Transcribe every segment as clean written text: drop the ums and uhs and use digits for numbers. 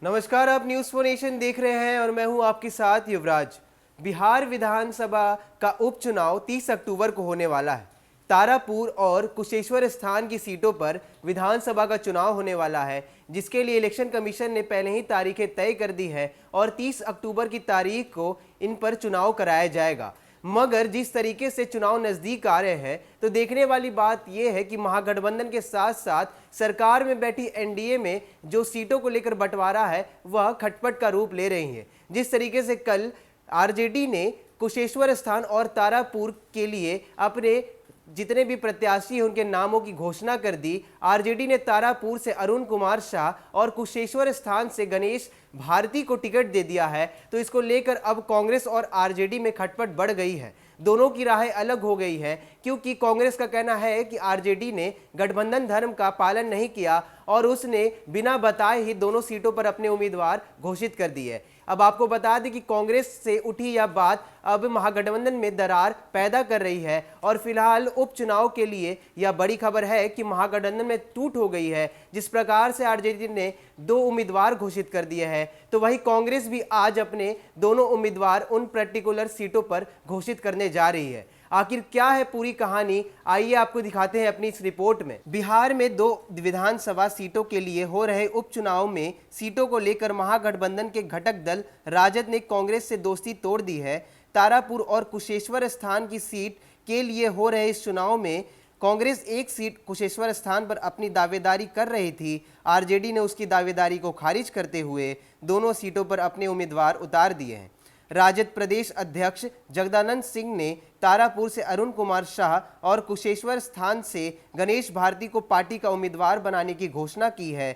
नमस्कार, आप news for nation देख रहे हैं और मैं हूं आपके साथ युवराज। बिहार विधानसभा का उपचुनाव 30 अक्टूबर को होने वाला है। तारापुर और कुशेश्वर स्थान की सीटों पर विधानसभा का चुनाव होने वाला है, जिसके लिए इलेक्शन कमीशन ने पहले ही तारीखें तय कर दी है और 30 अक्टूबर की तारीख को इन पर चुनाव कराया जाएगा। मगर जिस तरीके से चुनाव नजदीक आ रहे हैं तो देखने वाली बात यह है कि महागठबंधन के साथ साथ सरकार में बैठी एनडीए में जो सीटों को लेकर बंटवारा है वह खटपट का रूप ले रही है। जिस तरीके से कल आरजेडी ने कुशेश्वर स्थान और तारापुर के लिए अपने जितने भी प्रत्याशी हैं उनके नामों की घोषणा कर दी। आरजेडी ने तारापुर से अरुण कुमार शाह और कुशेश्वर स्थान से गणेश भारती को टिकट दे दिया है। तो इसको लेकर अब कांग्रेस और आरजेडी में खटपट बढ़ गई है। दोनों की राहें अलग हो गई है, क्योंकि कांग्रेस का कहना है कि आरजेडी ने गठबंधन धर्म का पालन नहीं किया और उसने बिना बताए ही दोनों सीटों पर अपने उम्मीदवार घोषित कर दिए। अब आपको बता दें कि कांग्रेस से उठी यह बात अब महागठबंधन में दरार पैदा कर रही है और फिलहाल उपचुनाव के लिए यह बड़ी खबर है कि महागठबंधन में टूट हो गई है। जिस प्रकार से आरजेडी ने 2 उम्मीदवार घोषित कर दिए हैं, तो वही कांग्रेस भी आज अपने दोनों उम्मीदवार उन पर्टिकुलर सीटों पर घोषित करने जा रही है। आखिर क्या है पूरी कहानी, आइए आपको दिखाते हैं अपनी इस रिपोर्ट में। बिहार में 2 विधानसभा सीटों के लिए हो रहे उपचुनाव में सीटों को लेकर महागठबंधन के घटक दल राजद ने कांग्रेस से दोस्ती तोड़ दी है। तारापुर और कुशेश्वर स्थान की सीट के लिए हो रहे इस चुनाव में कांग्रेस 1 सीट कुशेश्वर स्थान पर अपनी दावेदारी कर रही थी। आरजेडी ने उसकी दावेदारी को खारिज करते हुए दोनों सीटों पर अपने उम्मीदवार उतार दिए हैं। राजद प्रदेश अध्यक्ष जगदानंद सिंह ने तारापुर से अरुण कुमार शाह और कुशेश्वर स्थान से गणेश भारती को पार्टी का उम्मीदवार बनाने की घोषणा की है।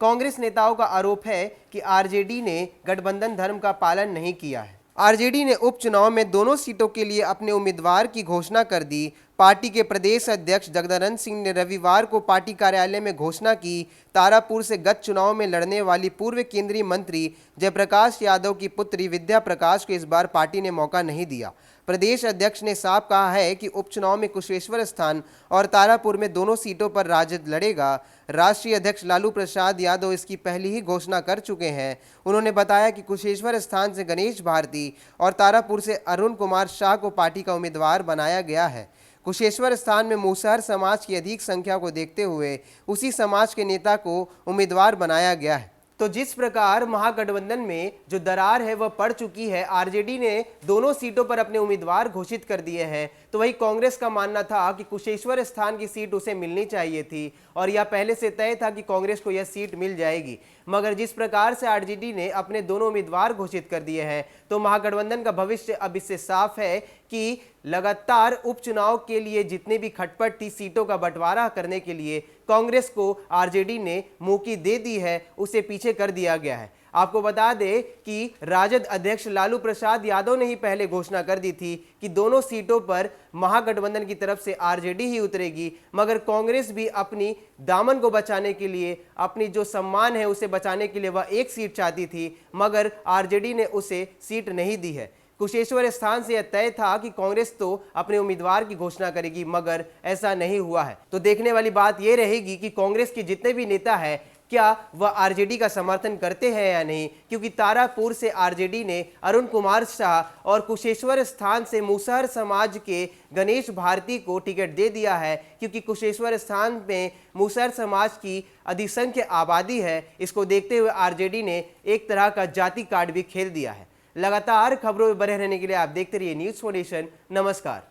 कांग्रेस नेताओं का आरोप है कि आरजेडी ने गठबंधन धर्म का पालन नहीं किया है। आरजेडी ने उपचुनाव में दोनों सीटों के लिए अपने उम्मीदवार की घोषणा कर दी। पार्टी के प्रदेश अध्यक्ष जगदानंद सिंह ने रविवार को पार्टी कार्यालय में घोषणा की। तारापुर से गत चुनाव में लड़ने वाली पूर्व केंद्रीय मंत्री जयप्रकाश यादव की पुत्री विद्या प्रकाश को इस बार पार्टी ने मौका नहीं दिया। प्रदेश अध्यक्ष ने साफ कहा है कि उपचुनाव में कुशेश्वर स्थान और तारापुर में दोनों सीटों पर राजद लड़ेगा। राष्ट्रीय अध्यक्ष लालू प्रसाद यादव इसकी पहली ही घोषणा कर चुके हैं। उन्होंने बताया कि कुशेश्वर स्थान से गणेश भारती और तारापुर से अरुण कुमार शाह को पार्टी का उम्मीदवार बनाया गया है। कुशेश्वर स्थान में मुसहर समाज की अधिक संख्या को देखते हुए उसी समाज के नेता को उम्मीदवार बनाया गया है। तो जिस प्रकार महागठबंधन में जो दरार है वह पड़ चुकी है, आरजेडी ने दोनों सीटों पर अपने उम्मीदवार घोषित कर दिए हैं, तो वही कांग्रेस का मानना था कि कुशेश्वर स्थान की सीट उसे मिलनी चाहिए थी और यह पहले से तय था कि कांग्रेस को यह सीट मिल जाएगी। मगर जिस प्रकार से आरजेडी ने अपने दोनों उम्मीदवार घोषित कर दिए हैं, तो महागठबंधन का भविष्य अब इससे साफ है कि लगातार उपचुनाव के लिए जितने भी खटपट थी सीटों का बंटवारा करने के लिए कांग्रेस को आरजेडी ने मुक्ति दे दी है, उसे पीछे कर दिया गया है। आपको बता दें कि राजद अध्यक्ष लालू प्रसाद यादव ने ही पहले घोषणा कर दी थी कि दोनों सीटों पर महागठबंधन की तरफ से आरजेडी ही उतरेगी, मगर कांग्रेस भी अपनी दामन को बचाने के लिए, अपनी जो सम्मान है उसे बचाने के लिए वह 1 सीट चाहती थी, मगर आरजेडी ने उसे सीट नहीं दी है। कुशेश्वर स्थान से यह तय था कि कांग्रेस तो अपने उम्मीदवार की घोषणा करेगी, मगर ऐसा नहीं हुआ है। तो देखने वाली बात यह रहेगी कि कांग्रेस के जितने भी नेता हैं क्या वह आरजेडी का समर्थन करते हैं या नहीं, क्योंकि तारापुर से आरजेडी ने अरुण कुमार शाह और कुशेश्वर स्थान से मुसहर समाज के गणेश भारती को टिकट दे दिया है, क्योंकि कुशेश्वर स्थान में मुसहर समाज की अधिसंख्य आबादी है। इसको देखते हुए आरजेडी ने एक तरह का जाति कार्ड भी खेल दिया है। लगातार खबरों में बने रहने के लिए आप देखते रहिए न्यूज़ फॉर नेशन। नमस्कार।